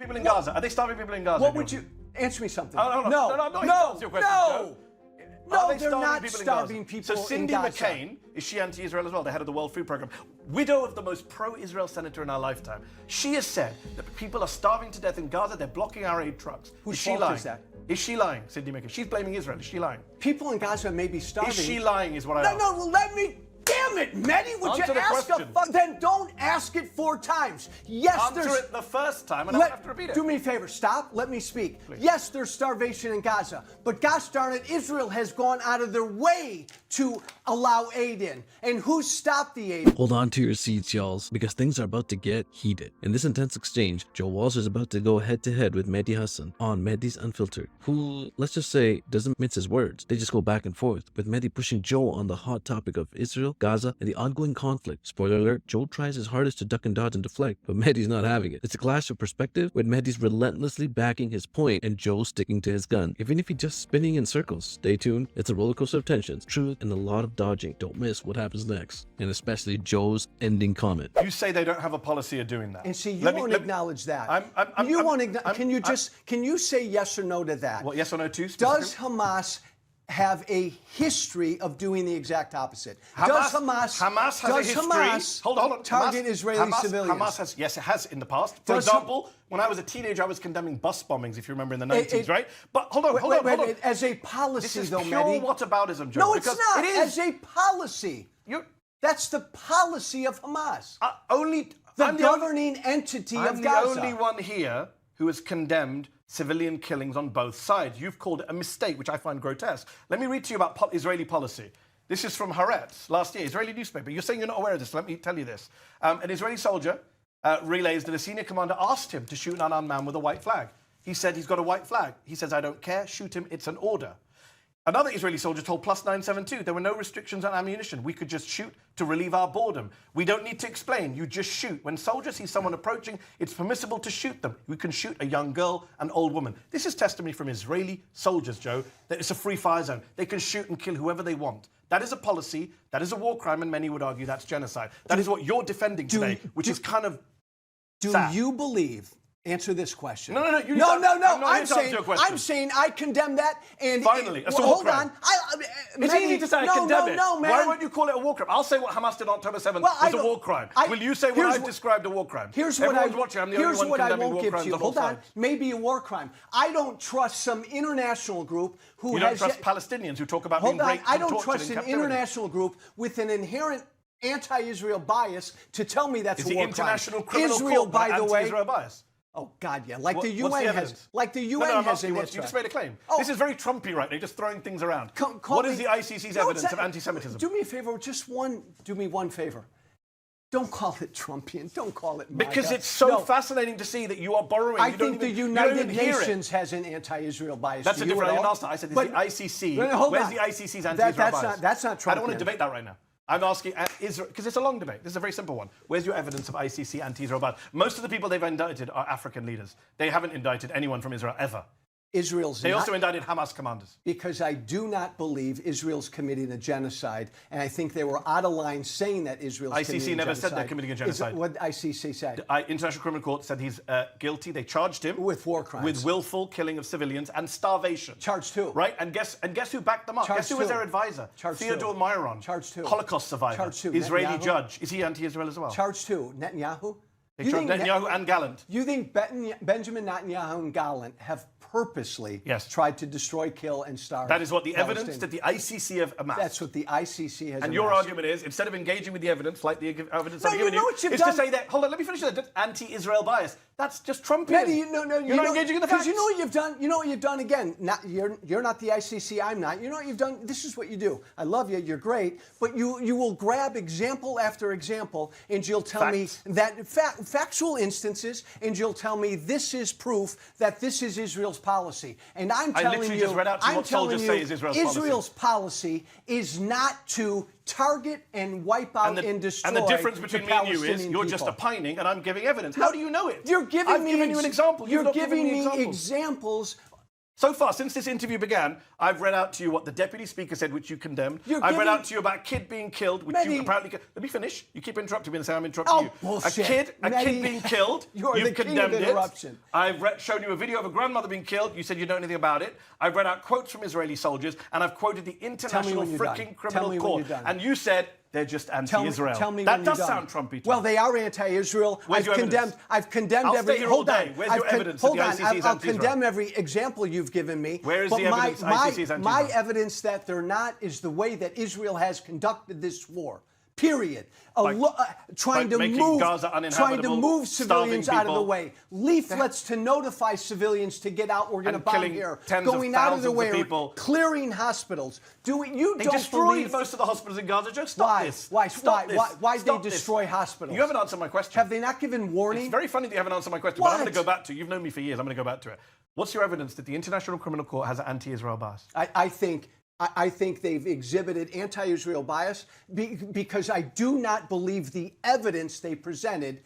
people in Gaza? Are they starving people in Gaza? What would you answer me something? No, No, they're not starving people So Cindy in Gaza. McCain, is she anti-Israel as well? The head of the World Food Programme. Widow of the most pro-Israel senator in our lifetime. She has said that people are starving to death in Gaza. They're blocking our aid trucks. Whose is she fault lying? is that? Is she lying, Cindy McCain? She's blaming Israel. Is she lying? People in Gaza may be starving. Is she lying is what I asked. No, let me... Damn it, Mehdi, would Answer you the ask question. Then don't ask it 4 times. Yes, Answer it the first time and I don't have to repeat it. Do me a favor, stop, let me speak. Please. Yes, there's starvation in Gaza, but gosh darn it, Israel has gone out of their way to allow aid in. And who stopped the aid? Hold on to your seats, y'alls, because things are about to get heated. In this intense exchange, Joe Walsh is about to go head-to-head with Mehdi Hasan on Mehdi's Unfiltered, who, let's just say, doesn't mince his words. They just go back and forth, with Mehdi pushing Joe on the hot topic of Israel, Gaza, and the ongoing conflict. Spoiler alert, Joe tries his hardest to duck and dodge and deflect, but Mehdi's not having it. It's a clash of perspective, with Mehdi's relentlessly backing his point and Joe sticking to his gun. Even if he's just spinning in circles, stay tuned. It's a roller coaster of tensions, truth, and a lot of dodging. Don't miss what happens next, and especially Joe's ending comment. You say they don't have a policy of doing that. And see, you won't acknowledge that. Can you say yes or no to that? What, yes or no to? Does Hamas have a history of doing the exact opposite? Does Hamas has a history. Hold on. Target Israeli civilians? Hamas has, yes, it has in the past. For example, when I was a teenager, I was condemning bus bombings, if you remember, in the 90s, right? But hold on. As a policy, this is though, pure Mehdi. whataboutism, Joe. No, it's not. It is. As a policy. That's the policy of Hamas. The governing entity of Gaza. I'm the only one here who has condemned civilian killings on both sides. You've called it a mistake, which I find grotesque. Let me read to you about Israeli policy. This is from Haaretz last year, Israeli newspaper. You're saying you're not aware of this. Let me tell you this. An Israeli soldier relays that a senior commander asked him to shoot an unarmed man with a white flag. He said he's got a white flag. He says, I don't care, shoot him, it's an order. Another Israeli soldier told Plus 972 there were no restrictions on ammunition. We could just shoot to relieve our boredom. We don't need to explain. You just shoot. When soldiers see someone approaching, it's permissible to shoot them. We can shoot a young girl, an old woman. This is testimony from Israeli soldiers, Joe, that it's a free fire zone. They can shoot and kill whoever they want. That is a policy. That is a war crime, and many would argue that's genocide. That is what you're defending today, which is kind of sad. Do you believe... Answer this question. No. I'm saying I condemn that. And finally, it's a war crime. Hold on. It's easy to say I condemn it. No, man. Why won't you call it a war crime? I'll say what Hamas did on October 7th was a war crime. Will you say what I've described a war crime? Everyone's watching. I'm the only one condemning war crimes on both sides. Maybe a war crime. I don't trust some international group who You don't trust Palestinians who talk about being raped and tortured in captivity. I don't trust an international group with an inherent anti-Israel bias to tell me that's a war crime. Is the International Criminal Israel, Court by the way, anti-Israel bias? Oh God, yeah. Like the UN has. Like the UN has in its. You just made a claim. This is very Trumpy right now. You're just throwing things around. What is the ICC's evidence of anti-Semitism? Do me a favor. Do me one favor. Don't call it Trumpian. Don't call it MAGA. Because it's so fascinating to see that you are borrowing. I think the United Nations has an anti-Israel bias. That's a different answer. I said, is the ICC. Where's the ICC's anti-Israel bias? That's not Trumpian. I don't want to debate that right now. I'm asking, because it's a long debate. This is a very simple one. Where's your evidence of ICC anti-Israel bias? Most of the people they've indicted are African leaders. They haven't indicted anyone from Israel ever. They also indicted Hamas commanders. Because I do not believe Israel's committing a genocide, and I think they were out of line saying that Israel's committing a genocide. ICC never said they're committing a genocide. What did ICC say? The International Criminal Court said he's guilty. They charged him with war crimes, with willful killing of civilians and starvation. Charge 2. Right? And guess who backed them up? Guess who was their advisor? Theodore Myron. Charge 2. Holocaust survivor. Charge 2. Israeli Netanyahu? Judge. Is he anti-Israel as well? Charge 2. Netanyahu? They charged Netanyahu and Gallant. You think Benjamin Netanyahu and Gallant have purposely tried to destroy, kill, and starve? That is what the evidence that the ICC have amassed. That's what the ICC has And your argument is, instead of engaging with the evidence, like the evidence I've given you, is to say that, hold on, let me finish that, anti-Israel bias. That's just Trumpian. You're not engaging in the facts. Because you know what you've done? You know what you've done again? You're not the ICC, I'm not. You know what you've done? This is what you do. I love you, you're great, but you will grab example after example, and you'll tell me that factual instances, and you'll tell me this is proof that this is Israel's policy. And I'm telling you, just read out to what soldiers say is Israel's policy is not to target and wipe out and destroy. And the difference between me and you is you're just opining and I'm giving evidence. How do you know it? You're giving I've given you an example. You're giving me examples So far, since this interview began, I've read out to you what the Deputy Speaker said, which you condemned. I've read out to you about a kid being killed, which you apparently... Let me finish. You keep interrupting me and say I'm interrupting you. Bullshit. A kid being killed, you've condemned it. I've shown you a video of a grandmother being killed. You said you know anything about it. I've read out quotes from Israeli soldiers, and I've quoted the International Freaking Criminal Court. And you said... they're just anti-Israel. Tell me that when does you're done. sound Trumpy. Well, they are anti-Israel. I've condemned every. Stay here all day. Where's your evidence that the ICC is anti-Israel? I'll condemn every example you've given me. Where is the evidence ICC is anti-Israel? My evidence that they're not is the way that Israel has conducted this war. Period. Trying to move civilians out of the way. Leaflets to notify civilians to get out. We're going to bomb here. Going out of the way. Clearing hospitals. They destroyed most of the hospitals in Gaza. Just stop this. Why did they destroy hospitals? You haven't answered my question. Have they not given warning? It's very funny that you haven't answered my question, but I'm going to go back to it. You've known me for years. I'm going to go back to it. What's your evidence that the International Criminal Court has an anti-Israel bias? I think they've exhibited anti-Israel bias because I do not believe the evidence they presented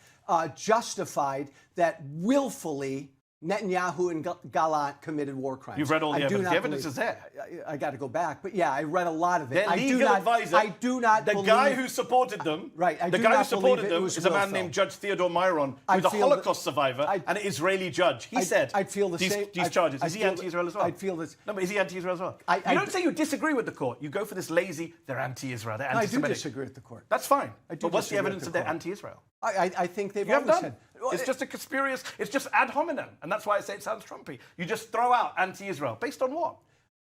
justified that willfully Netanyahu and Gallant committed war crimes. You've read all the evidence. The evidence is there. I got to go back, but yeah, I read a lot of it. Their legal advisor, I do not the guy who supported them, the guy who supported them is a man named Judge Theodore Myron, who's a Holocaust survivor and an Israeli judge. He said I'd feel the same. These charges. Is he anti-Israel as well? I'd feel this. No, but is he anti-Israel as well? You don't say you disagree with the court. You go for this lazy, they're anti-Israel, they're anti-Semitic. I do disagree with the court. That's fine. But what's the evidence that they're anti-Israel? I think they've always said. It's just a conspiracy. It's just ad hominem. And that's why I say it sounds Trumpy. You just throw out anti-Israel. Based on what?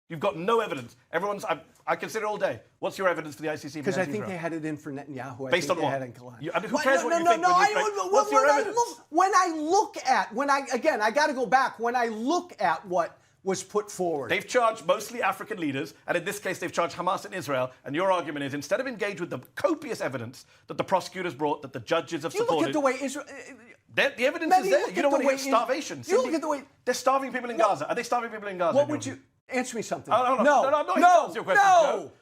You've got no evidence. I consider it all day. What's your evidence for the ICC? Because I think they had it in for Netanyahu. Based on what? Who cares what you think? What's your evidence? I got to go back. When I look at what was put forward. They've charged mostly African leaders, and in this case, they've charged Hamas and Israel. And your argument is, instead of engage with the copious evidence that the prosecutors brought, that the judges have supported... You look at the way Israel... The evidence is there. You don't want to hear starvation. You look at the way... They're starving people in Gaza. Are they starving people in Gaza? What would you... Answer me something. No, I'm not your question, Joe.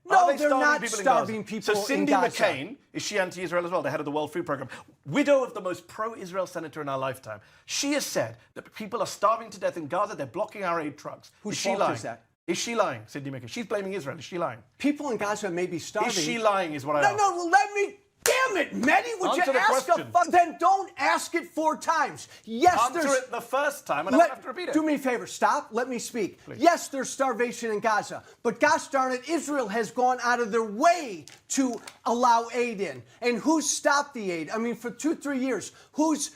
No, they're not starving people in Gaza. So Cindy McCain, is she anti-Israel as well, the head of the World Food Programme? Widow of the most pro-Israel senator in our lifetime. She has said that people are starving to death in Gaza. They're blocking our aid trucks. Whose fault is that? Is she lying, Cindy McCain? She's blaming Israel. Is she lying? People in Gaza may be starving. Is she lying is what I asked. No, let me... Damn it, Mehdi, would you ask a fuck? Then don't ask it 4 times. Yes, Answer it the first time and I don't have to repeat it. Do me a favor, stop, let me speak. Please. Yes, there's starvation in Gaza, but gosh darn it, Israel has gone out of their way to allow aid in. And who's stopped the aid? I mean, for 2-3 years, who's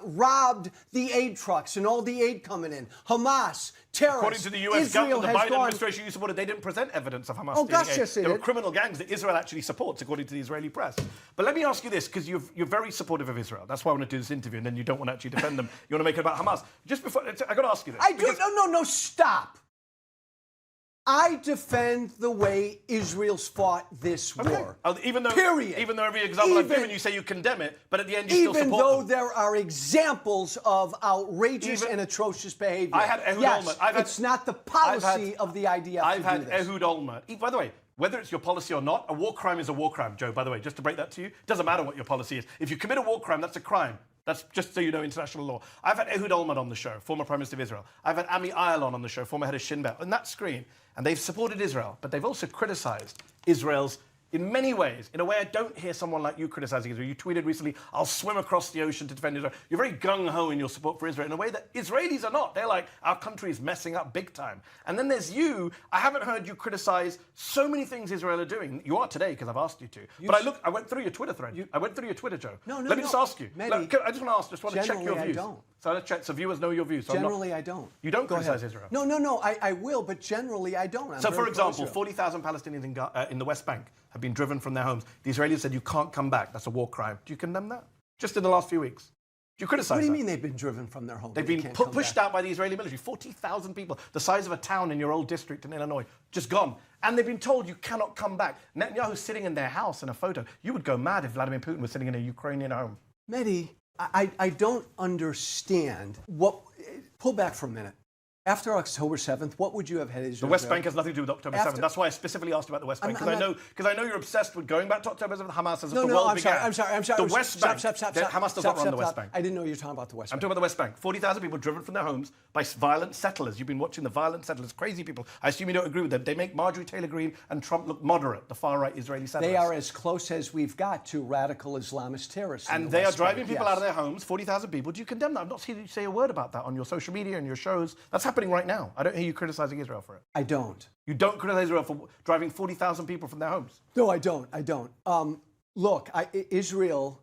robbed the aid trucks and all the aid coming in? Hamas. Terrorists. According to the US government, the Biden administration you supported, they didn't present evidence of Hamas. Oh, gosh, yes, there were criminal gangs that Israel actually supports, according to the Israeli press. But let me ask you this, because you're very supportive of Israel. That's why I want to do this interview, and then you don't want to actually defend them. You want to make it about Hamas. Just before, I got to ask you this. I do. No, stop. I defend the way Israel's fought this war. Even though, period. Even though every example I've given, you say you condemn it, but at the end you still support them. Even though there are examples of outrageous and atrocious behavior. I had Ehud Olmert. It's not the policy of the IDF I've had Ehud Olmert. By the way, whether it's your policy or not, a war crime is a war crime, Joe, by the way, just to break that to you. It doesn't matter what your policy is. If you commit a war crime, that's a crime. That's just so you know international law. I've had Ehud Olmert on the show, former Prime Minister of Israel. I've had Ami Ayalon on the show, former head of Shin Bet, on that screen. And they've supported Israel, but they've also criticized Israel's, in many ways, in a way I don't hear someone like you criticizing Israel. You tweeted recently, I'll swim across the ocean to defend Israel. You're very gung-ho in your support for Israel in a way that Israelis are not. They're like, our country is messing up big time. And then there's you. I haven't heard you criticize so many things Israel are doing. You are today because I've asked you to. But I went through your Twitter thread. I went through your Twitter, Joe. Let me just ask you. Mehdi, I just want to check your views. Don't. So let's check, so viewers know your views. So generally, I don't. You don't criticize Israel? No, I will, but generally, I don't. So, for example, 40,000 Palestinians in the West Bank have been driven from their homes. The Israelis said you can't come back. That's a war crime. Do you condemn that? Just in the last few weeks. Do you criticize that? What do you mean they've been driven from their homes? They've been pushed out by the Israeli military. 40,000 people, the size of a town in your old district in Illinois, just gone. And they've been told you cannot come back. Netanyahu's sitting in their house in a photo. You would go mad if Vladimir Putin was sitting in a Ukrainian home. Mehdi, I don't understand what... Pull back for a minute. After October 7th, what would you have had Israel The West do? Bank has nothing to do with October 7th. That's why I specifically asked about the West Bank, because I know you're obsessed with going back to October 7th. Hamas as if the world began. I'm sorry. The West Bank. Stop. Hamas does not run the West Bank. I didn't know you were talking about the West Bank. I'm talking about the West Bank. 40,000 people driven from their homes by violent settlers. You've been watching the violent settlers, crazy people. I assume you don't agree with them. They make Marjorie Taylor Greene and Trump look moderate, the far-right Israeli settlers. They are as close as we've got to radical Islamist terrorists. And they are driving people out of their homes, 40,000 people. Do you condemn that? I've not seen you say a word about that on your social media and your shows. That's happening right now. I don't hear you criticizing Israel for it. I don't. You don't criticize Israel for driving 40,000 people from their homes? No, I don't. Look, Israel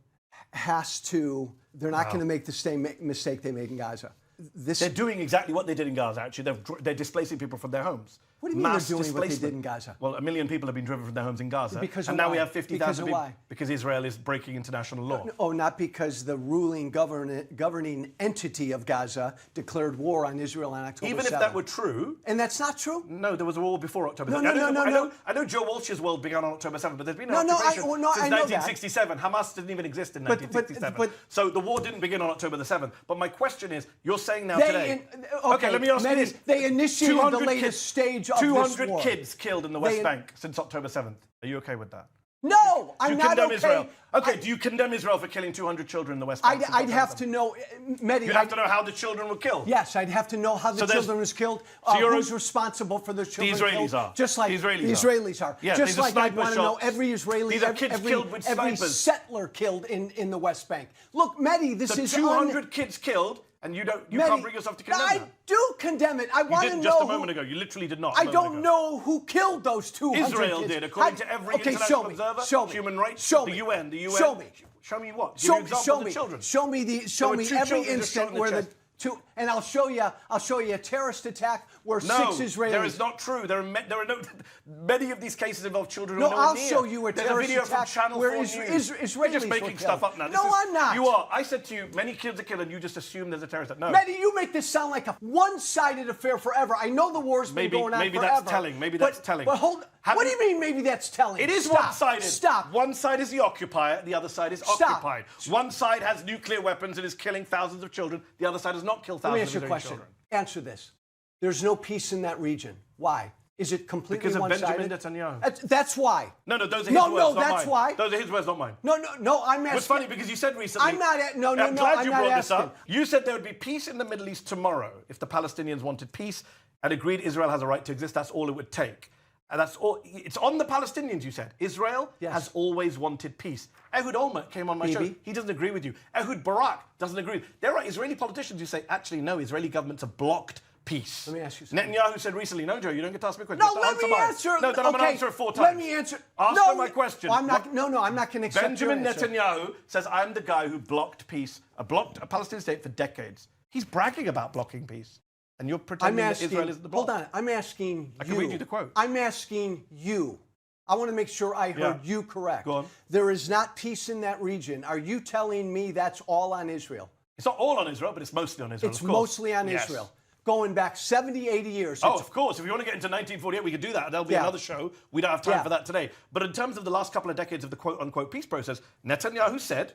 has to, they're not going to make the same mistake they made in Gaza. They're doing exactly what they did in Gaza, actually. They're displacing people from their homes. What do you mean they're doing what they did in Gaza? Well, 1 million people have been driven from their homes in Gaza. Because and of now we why? have 50,000 people. Why? Because Israel is breaking international law. Oh, not because the ruling governing entity of Gaza declared war on Israel on October 7th. Even if that were true... And that's not true? No, there was a war before October 7th. No. I know Joe Walsh's world began on October 7th, but there's been No, occupation I since know 1967. Hamas didn't even exist in 1967. So the war didn't begin on October the 7th. But my question is, you're saying now today... Okay, let me ask you this. They initiated the latest stage of this war. 200 kids killed in the West Bank since October 7th. Are you okay with that? No, I'm not okay. Israel? Okay, do you condemn Israel for killing 200 children in the West Bank? I'd have to know, Mehdi. You'd have to know how the children were killed. Yes, I'd have to know how the children was killed. Who's responsible for the children killed? The Israelis are. Just like the Israelis are. Yeah, just like I'd want to know every Israeli, these are kids killed with every snipers. settler killed in the West Bank. Look, Mehdi, this is 200 kids killed. And you can't bring yourself to condemn that. I do condemn it. I want to know. You did just a moment ago. You literally did not. I don't know who killed those 200 Israel kids. did, according to every international observer, human rights, the UN. Show me. Show me what? Show me. Children. Show me every instant where the two, and I'll show you a terrorist attack where 6 Israelis. There is not true. There are no. Many of these cases involve children. No, who I'll show you a terrorist video attack from Channel where 4 News. Israelis You're just were making killed. stuff up now. No, I'm not. You are. I said to you, many kids are killed, and you just assume there's a terrorist attack. No. Mehdi, you make this sound like a one-sided affair forever. I know the war's been going on maybe forever. That's telling. Maybe that's telling. But hold. What do you mean? Maybe that's telling. It is one-sided. Stop. One side is the occupier. The other side is occupied. One side has nuclear weapons and is killing thousands of children. The other side does not kill thousands of Israeli children. Answer this. There's no peace in that region. Why? Is it completely one-sided? Because of one-sided? Benjamin Netanyahu. That's why. No, those are his words, not mine. No, that's why. Those are his words, not mine. No, I'm asking. It's funny because you said recently... I'm not... No, I'm glad you brought this asking. up. You said there would be peace in the Middle East tomorrow if the Palestinians wanted peace and agreed Israel has a right to exist. That's all it would take. And that's all. It's on the Palestinians, you said. Israel has always wanted peace. Ehud Olmert came on my show. He doesn't agree with you. Ehud Barak doesn't agree. There are Israeli politicians who say, actually, no, Israeli governments have blocked peace. Let me ask you something. Netanyahu said recently, no, Joe, you don't get to ask me a question. No, let me answer. No, then I'm going to answer it 4 times. Let me answer. Answer my question. I'm not going to accept Benjamin your answer. Netanyahu says, I'm the guy who blocked peace, blocked a Palestinian state for decades. He's bragging about blocking peace. And you're pretending that Israel is the block. Hold on. I'm asking you. I can read you the quote. I'm asking you. I want to make sure I heard you correct. Go on. There is not peace in that region. Are you telling me that's all on Israel? It's not all on Israel, but it's mostly on Israel. It's mostly on Israel. Going back 70, 80 years. Oh, of course. If you want to get into 1948, we could do that. There'll be another show. We don't have time for that today. But in terms of the last couple of decades of the quote-unquote peace process, Netanyahu said,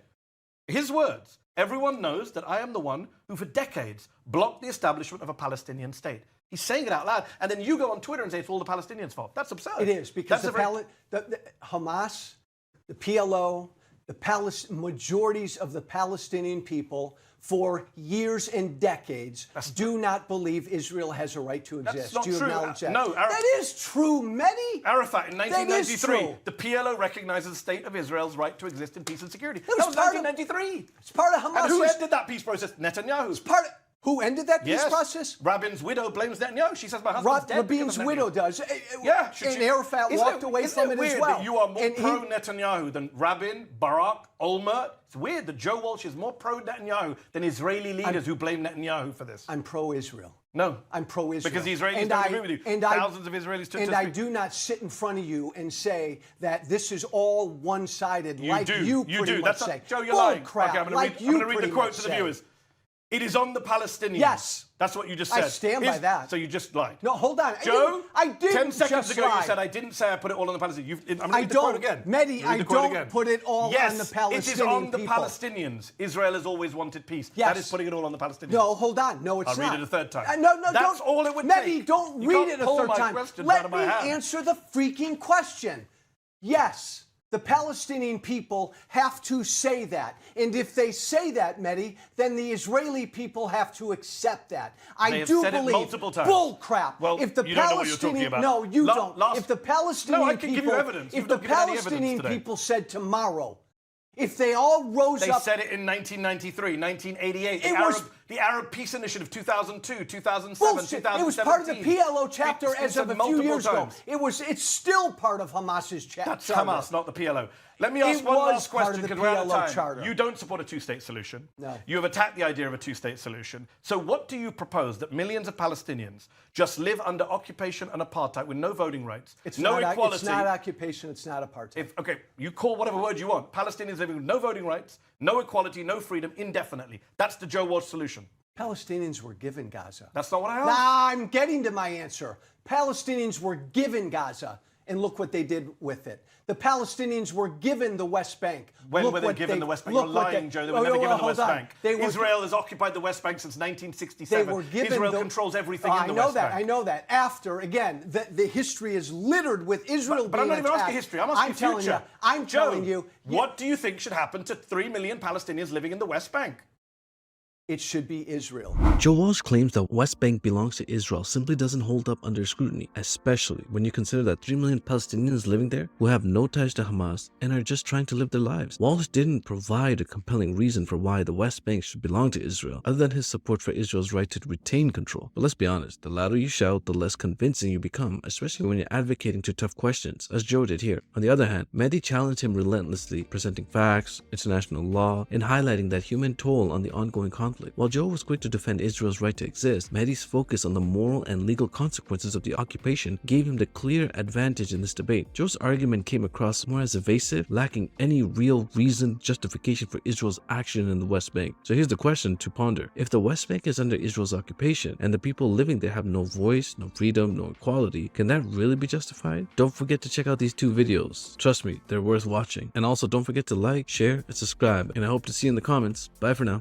his words, everyone knows that I am the one who for decades blocked the establishment of a Palestinian state. He's saying it out loud, and then you go on Twitter and say it's all the Palestinians' fault. That's absurd. It is, because the Hamas, the PLO, the majorities of the Palestinian people for years and decades do not believe Israel has a right to exist. That's not do you true. acknowledge that? No, that is true, Mehdi. Arafat in 1993, the PLO recognizes the state of Israel's right to exist in peace and security. That was 1993. It's part of Hamas. And who ended that peace process? Netanyahu. It's part of... Who ended that peace process? Rabin's widow blames Netanyahu. She says my husband's dead. Rabin's widow does. Yeah. And Arafat walked away from it as well. That you are more pro-Netanyahu than Rabin, Barak, Olmert? It's weird that Joe Walsh is more pro-Netanyahu than Israeli leaders who blame Netanyahu for this. I'm pro-Israel. No. I'm pro-Israel. Because the Israelis don't agree with you. Thousands of Israelis took And I do not sit in front of you and say that this is all one-sided, like you pretty much say. Joe, you're lying. Crap, Okay, I'm going to read the quote to the viewers. It is on the Palestinians. Yes. That's what you just said. I stand by that. So you just lied. No, hold on. Joe, I didn't 10 seconds just ago lie. you said I didn't say I put it all on the Palestinians. I'm going to I read the quote don't. again. Mehdi, I don't put it all yes, on the Palestinian it is on the people. Palestinians. Israel has always wanted peace. Yes. That is putting it all on the Palestinians. No, hold on. No, it's I'll not. read it a third time. No, That's don't. all it would Mehdi, take. don't You read can't it a pull third my time. questions out Let of me my hand. answer the freaking question. Yes. The Palestinian people have to say that. And if they say that, Mehdi, then the Israeli people have to accept that. They have said it multiple times. Bull crap. Well, if the you don't know what you're talking Palestinian, about. no, you don't. If the Palestinian No, I can give you people, evidence. if You've the not given any evidence Palestinian today. people said tomorrow, if they all rose They up, said it in 1993, 1988. The Arab Peace Initiative, 2002, 2007, bullshit. 2017. It was part of the PLO chapter It's been as of said a few multiple years ago. times. It's still part of Hamas's chapter. That's Hamas, not the PLO. Let me ask It one was last part question of the because we're out of PLO time. charter. You don't support a two-state solution. No. You have attacked the idea of a two-state solution. So what do you propose, that millions of Palestinians just live under occupation and apartheid with no voting rights, no equality? It's not occupation. It's not apartheid. Okay, you call whatever word you want. Palestinians living with no voting rights, no equality, no freedom, indefinitely. That's the Joe Walsh solution. Palestinians were given Gaza. That's not what I asked. Nah, I'm getting to my answer. Palestinians were given Gaza, and look what they did with it. The Palestinians were given the West Bank. When Look were they what given the West Bank? You're lying, Joe. They were never given the West Bank. Israel has occupied the West Bank since 1967. They were given Israel controls everything in the West Bank. I know that. After, again, the history is littered with Israel But I'm being not even attacked. asking history. I'm asking future. I'm telling you. What do you think should happen to 3 million Palestinians living in the West Bank? It should be Israel. Joe Walsh claims the West Bank belongs to Israel simply doesn't hold up under scrutiny, especially when you consider that 3 million Palestinians living there who have no ties to Hamas and are just trying to live their lives. Walsh didn't provide a compelling reason for why the West Bank should belong to Israel, other than his support for Israel's right to retain control. But let's be honest, the louder you shout, the less convincing you become, especially when you're advocating to tough questions, as Joe did here. On the other hand, Mehdi challenged him relentlessly, presenting facts, international law, and highlighting that human toll on the ongoing conflict. While Joe was quick to defend Israel's right to exist, Mehdi's focus on the moral and legal consequences of the occupation gave him the clear advantage in this debate. Joe's argument came across more as evasive, lacking any real reasoned justification for Israel's action in the West Bank. So here's the question to ponder. If the West Bank is under Israel's occupation and the people living there have no voice, no freedom, no equality, can that really be justified? Don't forget to check out these 2 videos. Trust me, they're worth watching. And also don't forget to like, share, and subscribe. And I hope to see you in the comments. Bye for now.